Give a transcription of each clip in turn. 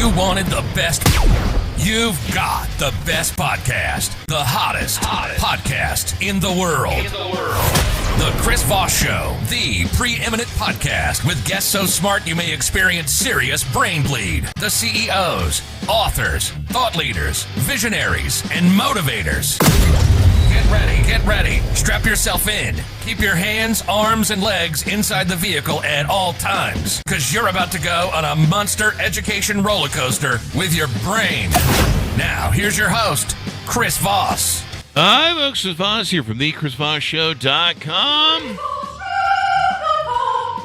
You wanted the best. You've got the best podcast. The hottest podcast in the world. The Chris Voss Show, the preeminent podcast with guests so smart you may experience serious brain bleed. The CEOs, authors, thought leaders, visionaries, and motivators. Get ready. Strap yourself in. Keep your hands, arms, and legs inside the vehicle at all times, because you're about to go on a monster education roller coaster with your brain. Now, here's your host, Chris Voss. Hi, folks. Chris Voss here from thechrisvossshow.com.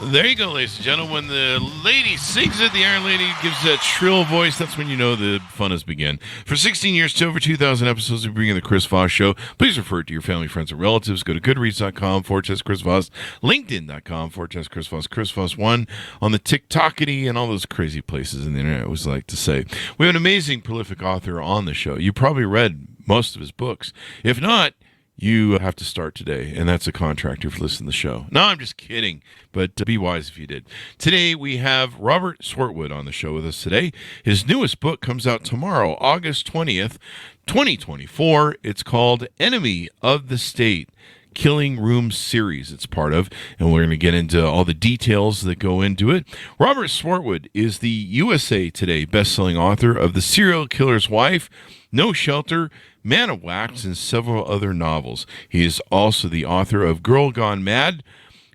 There you go, ladies and gentlemen. When the lady sings it, the Iron Lady gives that shrill voice, that's when you know the fun has begun. For 16 years to over 2,000 episodes, we bring in the Chris Voss Show. Please refer it to your family, friends, and relatives. Go to goodreads.com/Chris Voss, linkedin.com/Chris Voss, Chris Voss 1 on the TikTokity and all those crazy places in the internet, I always like to say. We have an amazing, prolific author on the show. You probably read most of his books. If not, you have to start today, and that's a contractor for listening to the show. No, I'm just kidding, but be wise if you did. Today, we have Robert Swartwood on the show with us today. His newest book comes out tomorrow, August 20th, 2024. It's called Enemy of the State, Killing Room series it's part of, and we're going to get into all the details that go into it. Robert Swartwood is the USA Today best-selling author of The Serial Killer's Wife, No Shelter, Man of Wax, and several other novels. He is also the author of Girl Gone Mad,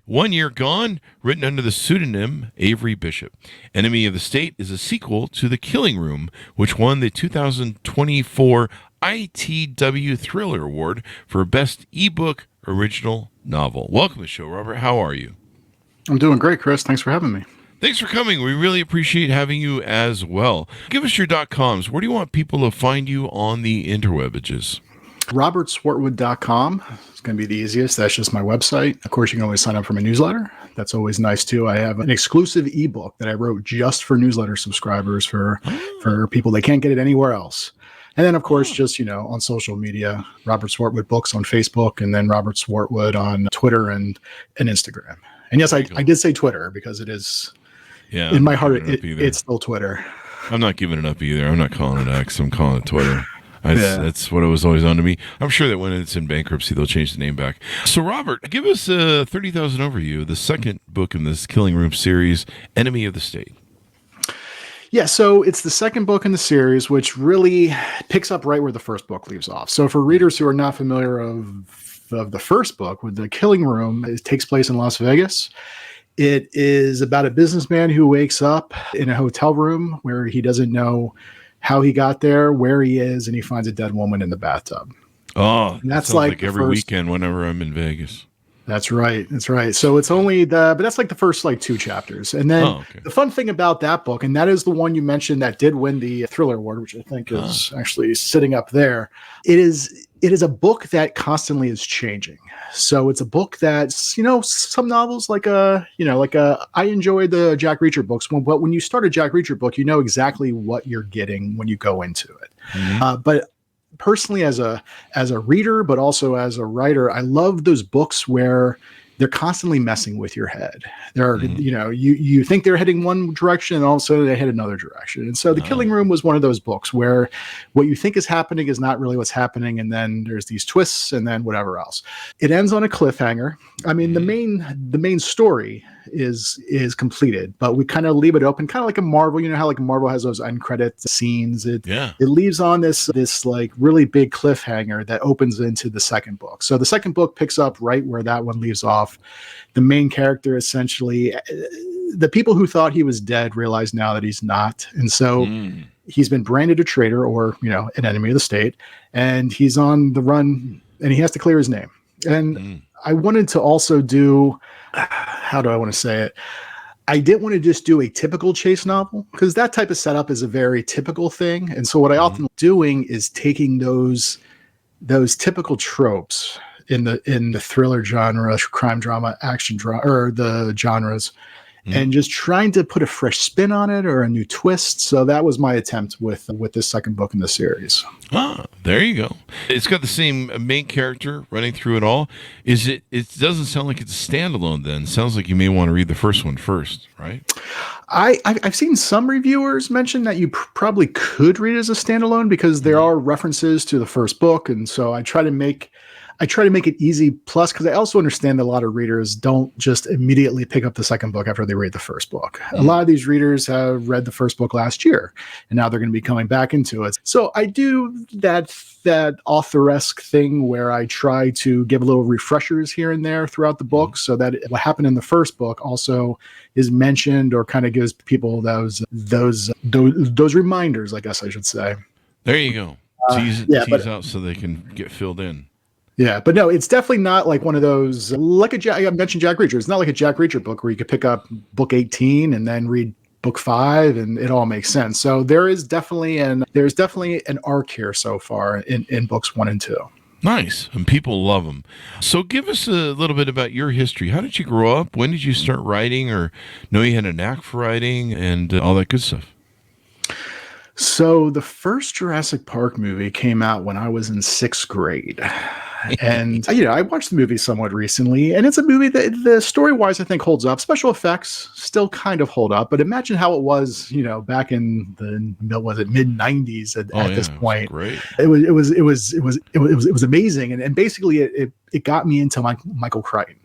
1 Year Gone, written under the pseudonym Avery Bishop. Enemy of the State is a sequel to The Killing Room, which won the 2024 ITW Thriller Award for Best Ebook Original Novel. Welcome to the show, Robert. How are you? I'm doing great, Chris. Thanks for having me. Thanks for coming. We really appreciate having you as well. Give us your .coms. Where do you want people to find you on the interwebages? RobertSwartwood.com. It's going to be the easiest. That's just my website. Of course, you can always sign up for my newsletter. That's always nice, too. I have an exclusive ebook that I wrote just for newsletter subscribers for people that can't get it anywhere else. And then, of course, just, on social media, Robert Swartwood Books on Facebook, and then Robert Swartwood on Twitter and Instagram. And yes, I did say Twitter because it is... Yeah, in my heart, it's still Twitter. I'm not giving it up either. I'm not calling it X. I'm calling it Twitter. That's what it was always on to me. I'm sure that when it's in bankruptcy, they'll change the name back. So, Robert, give us a 30,000 overview of the second book in this Killing Room series, Enemy of the State. Yeah, so it's the second book in the series, which really picks up right where the first book leaves off. So for readers who are not familiar of the first book, with The Killing Room, it takes place in Las Vegas. It is about a businessman who wakes up in a hotel room where he doesn't know how he got there, where he is, and he finds a dead woman in the bathtub. Oh, and that's like every weekend whenever I'm in Vegas. That's right. So it's only but that's like the first two chapters. And then the fun thing about that book, and that is the one you mentioned that did win the Thriller Award, which I think is actually sitting up there. It is a book that constantly is changing. So it's a book that's, some novels I enjoyed the Jack Reacher books, but when you start a Jack Reacher book, you know exactly what you're getting when you go into it. Mm-hmm. But personally, as a reader, but also as a writer, I love those books where they're constantly messing with your head. They're, you think they're heading one direction and all of a sudden they head another direction. And so The Killing Room was one of those books where what you think is happening is not really what's happening. And then there's these twists and then whatever else. It ends on a cliffhanger. I mean, the main story is completed, but we kind of leave it open, kind of like a Marvel. You know how Marvel has those end credit scenes. It leaves on this really big cliffhanger that opens into the second book. So the second book picks up right where that one leaves off. The main character, essentially, the people who thought he was dead realize now that he's not, and so he's been branded a traitor or an enemy of the state, and he's on the run, and he has to clear his name. And I wanted to also do, how do I want to say it? I didn't want to just do a typical chase novel, because that type of setup is a very typical thing. And so what I often doing is taking those typical tropes in the thriller genre, crime drama, action drama, or the genres, and just trying to put a fresh spin on it or a new twist. So that was my attempt with this second book in the series. Ah, there you go. It's got the same main character running through it all. It doesn't sound like it's a standalone then. It sounds like you may want to read the first one first, right? I've seen some reviewers mention that you probably could read it as a standalone because there are references to the first book. And so I try to make it easy. Plus, because I also understand that a lot of readers don't just immediately pick up the second book after they read the first book. A lot of these readers have read the first book last year, and now they're going to be coming back into it. So I do that author-esque thing where I try to give a little refreshers here and there throughout the book, so that what happened in the first book also is mentioned, or kind of gives people those reminders, I guess I should say. There you go. Tease out so they can get filled in. Yeah, but no, it's definitely not like one of those, like I mentioned Jack Reacher. It's not like a Jack Reacher book where you could pick up book 18 and then read book 5 and it all makes sense. So there's definitely an arc here so far in books 1 and 2. Nice. And people love them. So give us a little bit about your history. How did you grow up? When did you start writing, or know you had a knack for writing and all that good stuff? So the first Jurassic Park movie came out when I was in 6th grade. And, I watched the movie somewhat recently, and it's a movie that the story-wise I think holds up. Special effects still kind of hold up, but imagine how it was, back in the mid-90s at this point. Great. It was amazing, and basically it got me into Michael Crichton.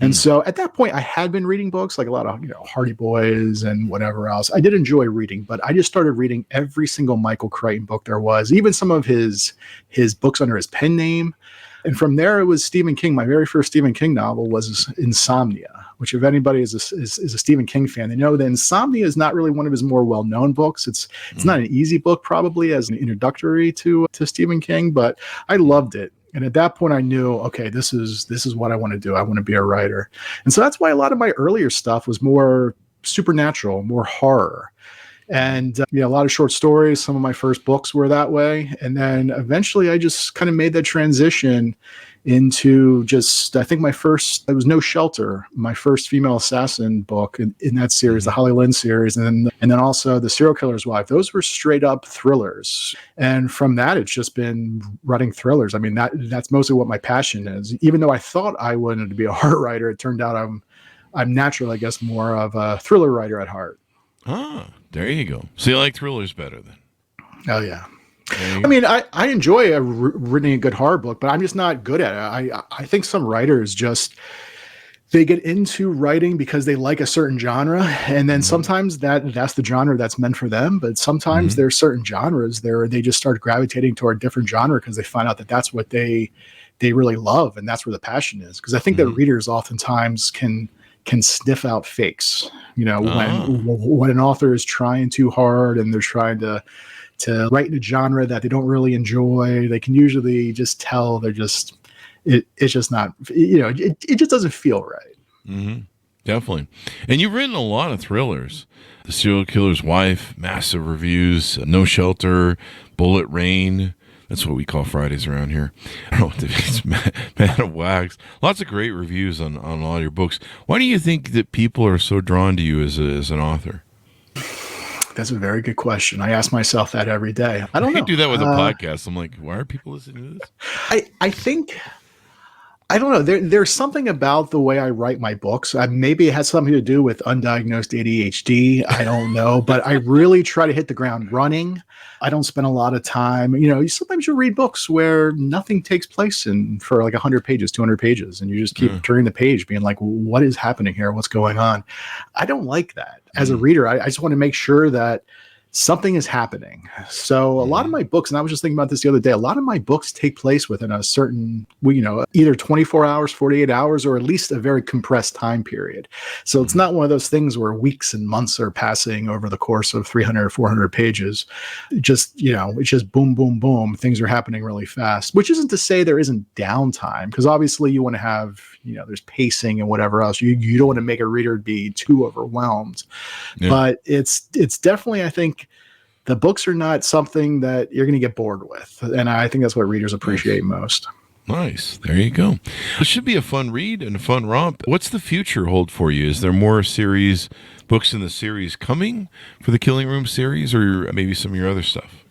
And so at that point, I had been reading books, like a lot of Hardy Boys and whatever else. I did enjoy reading, but I just started reading every single Michael Crichton book there was, even some of his books under his pen name. And from there, it was Stephen King. My very first Stephen King novel was Insomnia, which if anybody is a Stephen King fan, they know that Insomnia is not really one of his more well-known books. It's not an easy book probably as an introductory to Stephen King, but I loved it. And at that point, I knew, okay, this is what I want to do. I want to be a writer. And so that's why a lot of my earlier stuff was more supernatural, more horror. And a lot of short stories. Some of my first books were that way. And then eventually I just kind of made that transition into I think it was No Shelter, my first female assassin book in that series, the Holly Lynn series, and then also The Serial Killer's Wife. Those were straight up thrillers. And from that, it's just been writing thrillers. I mean, that's mostly what my passion is. Even though I thought I wanted to be a horror writer, it turned out I'm naturally, I guess, more of a thriller writer at heart. Ah, there you go. So you like thrillers better then? Oh, yeah. I mean, I enjoy reading a good horror book, but I'm just not good at it. I think some writers they get into writing because they like a certain genre, and then sometimes that's the genre that's meant for them. But sometimes there's certain genres they just start gravitating toward a different genre because they find out that that's what they really love, and that's where the passion is. Because I think that readers oftentimes can sniff out fakes. When an author is trying too hard and they're trying to write in a genre that they don't really enjoy, they can usually just tell it's just not, it just doesn't feel right. Mm-hmm. Definitely. And you've written a lot of thrillers. The Serial Killer's Wife, massive reviews, No Shelter, Bullet Rain. That's what we call Fridays around here. I don't know what it's Man of Wax. Lots of great reviews on a lot of your books. Why do you think that people are so drawn to you as an author? That's a very good question. I ask myself that every day. I don't know. You do that with a podcast. I'm like, why are people listening to this? I think, I don't know. There's something about the way I write my books. Maybe it has something to do with undiagnosed ADHD. I don't know. But I really try to hit the ground running. I don't spend a lot of time. Sometimes you read books where nothing takes place for like 100 pages, 200 pages, and you just keep turning the page being like, what is happening here? What's going on? I don't like that. As a reader, I just want to make sure that something is happening. So a lot of my books, and I was just thinking about this the other day, a lot of my books take place within a certain, either 24 hours, 48 hours, or at least a very compressed time period. So it's not one of those things where weeks and months are passing over the course of 300 or 400 pages. It's just boom, boom, boom. Things are happening really fast, which isn't to say there isn't downtime, because obviously you want to have, there's pacing and whatever else. You don't want to make a reader be too overwhelmed. Yeah. But it's definitely, I think, the books are not something that you're going to get bored with. And I think that's what readers appreciate most. Nice. There you go. It should be a fun read and a fun romp. What's the future hold for you? Is there more books in the series coming for the Killing Room series, or maybe some of your other stuff?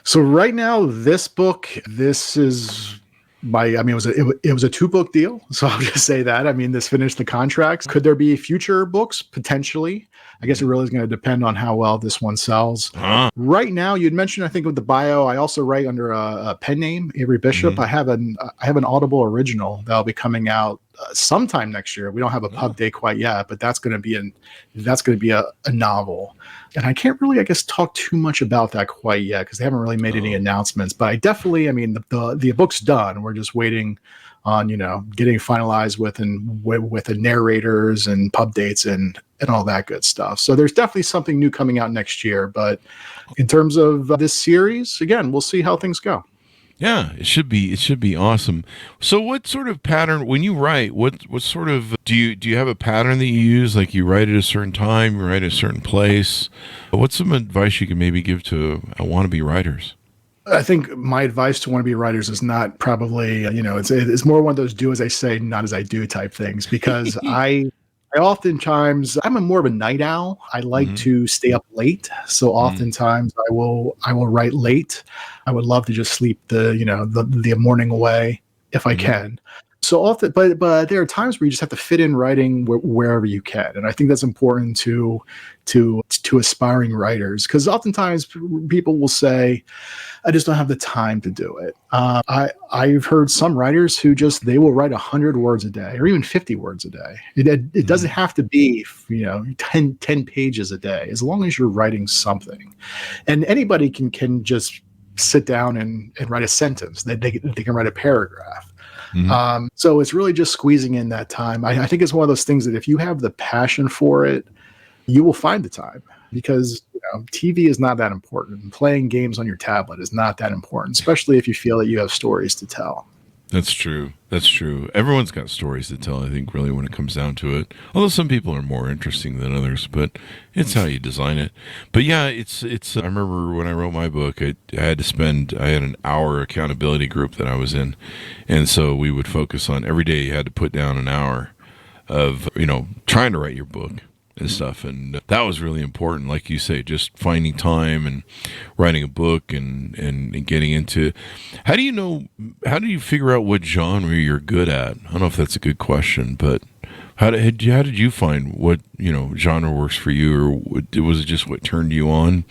So right now, this book, this is it was a 2-book deal. So I'll just say that. I mean, this finished the contracts. Could there be future books? Potentially. I guess it really is going to depend on how well this one sells. Right now, you'd mentioned, I think with the bio, I also write under a pen name, Avery Bishop. I have an Audible original that'll be coming out sometime next year. We don't have a pub date quite yet, but that's going to be a novel. And I can't really, I guess, talk too much about that quite yet because they haven't really made any announcements. But I definitely, I mean, the book's done. We're just waiting on, getting finalized with the narrators and pub dates and all that good stuff. So there's definitely something new coming out next year. But in terms of this series, again, we'll see how things go. Yeah, it should be awesome. So what sort of pattern, when you write, what sort of, do you have a pattern that you use? Like you write at a certain time, you write at a certain place? What's some advice you can maybe give to wannabe writers? I think my advice to wannabe writers is not probably, it's more one of those do as I say, not as I do type things, because I oftentimes, I'm more of a night owl. I like to stay up late. So oftentimes I will write late. I would love to just sleep the morning away if I can. So often, but there are times where you just have to fit in writing wherever you can. And I think that's important to aspiring writers, because oftentimes people will say, I just don't have the time to do it. I've heard some writers who they will write 100 words a day or even 50 words a day. It doesn't have to be, 10 pages a day, as long as you're writing something. And anybody can just sit down and write a sentence. They can write a paragraph. So it's really just squeezing in that time. I think it's one of those things that if you have the passion for it, you will find the time, because TV is not that important. Playing games on your tablet is not that important, especially if you feel that you have stories to tell. That's true. Everyone's got stories to tell, I think, really, when it comes down to it. Although some people are more interesting than others, but it's how you design it. But yeah, it's. I remember when I wrote my book, I had an hour accountability group that I was in. And so we would focus on every day you had to put down an hour of, trying to write your book and stuff, and that was really important. Like you say, just finding time and writing a book and getting into. How do you figure out what genre you're good at? I don't know if that's a good question, but how did you find what genre works for you, or was it just what turned you on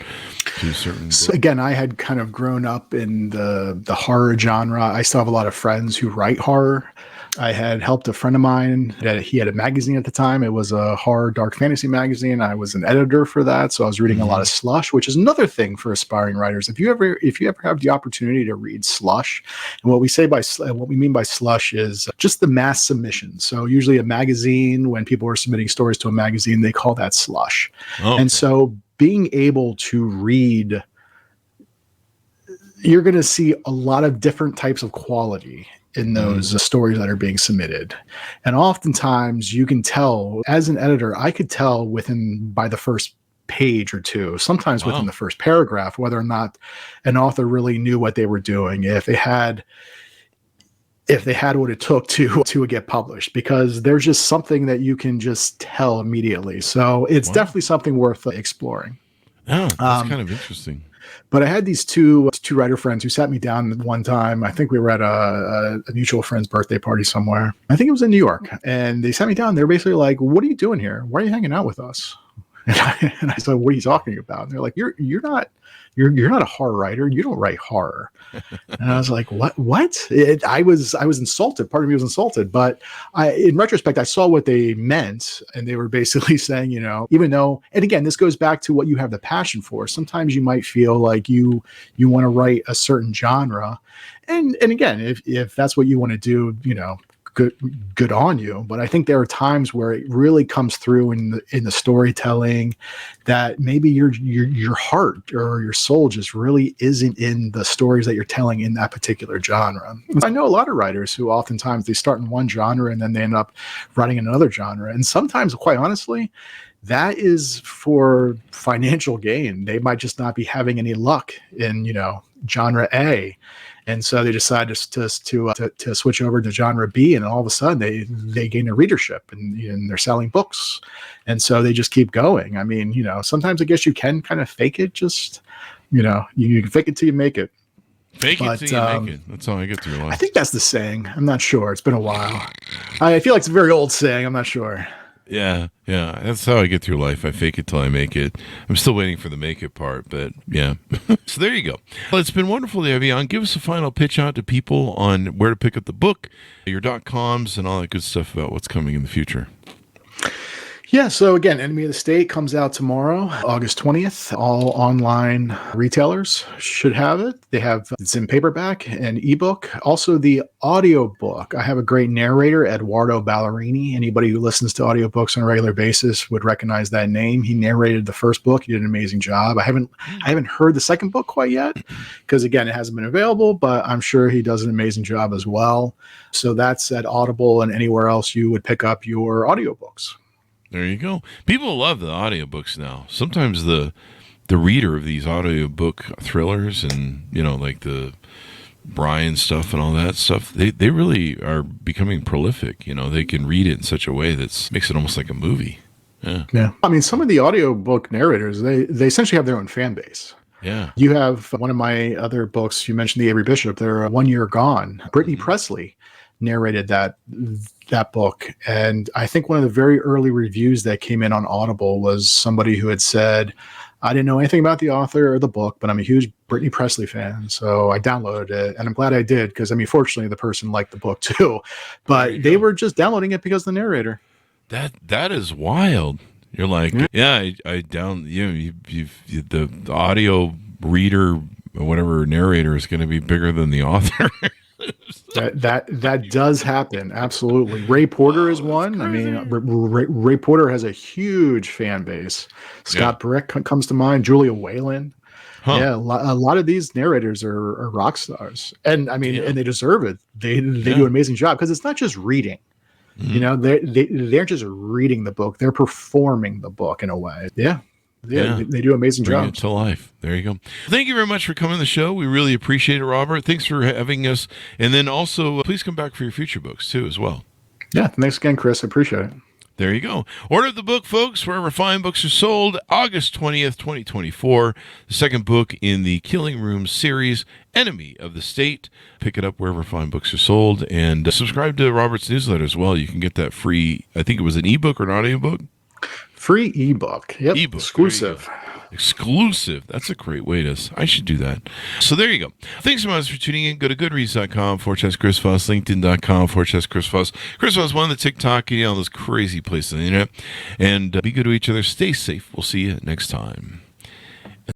to a certain? So again, I had kind of grown up in the horror genre. I still have a lot of friends who write horror. I had helped a friend of mine that he had a magazine at the time. It was a horror dark fantasy magazine. I was an editor for that. So I was reading a lot of slush, which is another thing for aspiring writers. If you ever have the opportunity to read slush, and what we mean by slush is just the mass submission. So usually a magazine, when people are submitting stories to a magazine, they call that slush. Oh. And so being able to read, you're going to see a lot of different types of quality in those stories that are being submitted. And oftentimes you can tell, as an editor, I could tell by the first page or two, sometimes within the first paragraph, whether or not an author really knew what they were doing, if they had what it took to get published, because there's just something that you can just tell immediately. So it's definitely something worth exploring. Oh, that's kind of interesting. But I had these two writer friends who sat me down one time. I think we were at a mutual friend's birthday party somewhere. I think it was in New York. And they sat me down. They're basically like, what are you doing here? Why are you hanging out with us? And I said, what are you talking about? And they're like, you're not a horror writer. You don't write horror. And I was like, what? I was insulted. Part of me was insulted. But in retrospect, I saw what they meant. And they were basically saying, even though, and again, this goes back to what you have the passion for. Sometimes you might feel like you want to write a certain genre. And again, if that's what you want to do, good on you. But I think there are times where it really comes through in the storytelling that maybe your heart or your soul just really isn't in the stories that you're telling in that particular genre. I know a lot of writers who oftentimes they start in one genre and then they end up writing in another genre. And sometimes, quite honestly, that is for financial gain. They might just not be having any luck in, genre A. And so they decided to switch over to genre B, and all of a sudden they gain a readership, and they're selling books. And so they just keep going. I mean, sometimes I guess you can kind of fake it. Just, you can fake it till you make it. Fake it till you make it. That's how I get through life. I think that's the saying. I'm not sure. It's been a while. I feel like it's a very old saying. I'm not sure. Yeah. That's how I get through life. I fake it till I make it. I'm still waiting for the make it part, but yeah. So there you go. Well, it's been wonderful to have you on. Give us a final pitch out to people on where to pick up the book, your .coms, and all that good stuff about what's coming in the future. Yeah, so again, Enemy of the State comes out tomorrow, August 20th. All online retailers should have it. It's in paperback and ebook. Also, the audiobook. I have a great narrator, Eduardo Ballerini. Anybody who listens to audiobooks on a regular basis would recognize that name. He narrated the first book. He did an amazing job. I haven't heard the second book quite yet because, again, it hasn't been available, but I'm sure he does an amazing job as well. So that's at Audible and anywhere else you would pick up your audiobooks. There you go. People love the audiobooks now. Sometimes the reader of these audiobook thrillers and, like the Brian stuff and all that stuff, they really are becoming prolific. They can read it in such a way that makes it almost like a movie. Yeah. I mean, some of the audiobook narrators, they essentially have their own fan base. Yeah. You have one of my other books, you mentioned the Avery Bishop, they're 1 year gone. Brittany Presley narrated that book, and I think one of the very early reviews that came in on Audible was somebody who had said, I didn't know anything about the author or the book, but I'm a huge Brittany Presley fan, so I downloaded it, and I'm glad I did, because fortunately the person liked the book too, but they were just downloading it because of the narrator. That is wild. You're like, I the audio reader or whatever narrator is going to be bigger than the author. That does happen. Absolutely. Ray Porter is one. I mean, Ray Porter has a huge fan base. Scott Brick comes to mind. Julia Whalen. Huh. Yeah, a lot of these narrators are rock stars, and and they deserve it. They do an amazing job because it's not just reading. Mm-hmm. They're just reading the book. They're performing the book in a way. Yeah. They do amazing jobs. Bring it to life. There you go. Thank you very much for coming to the show. We really appreciate it, Robert. Thanks for having us. And then also, please come back for your future books, too, as well. Yeah, thanks again, Chris. I appreciate it. There you go. Order the book, folks, wherever fine books are sold. August 20th, 2024. The second book in the Killing Room series, Enemy of the State. Pick it up wherever fine books are sold. And subscribe to Robert's newsletter as well. You can get that free, I think it was an ebook or an audiobook. Free ebook. Yep. Ebook. Exclusive. Exclusive. That's a great way I should do that. So there you go. Thanks so much for tuning in. Go to goodreads.com/Chris Voss, LinkedIn.com/Chris Voss. Chris Voss, one of the TikTok, all those crazy places on the internet. And be good to each other. Stay safe. We'll see you next time.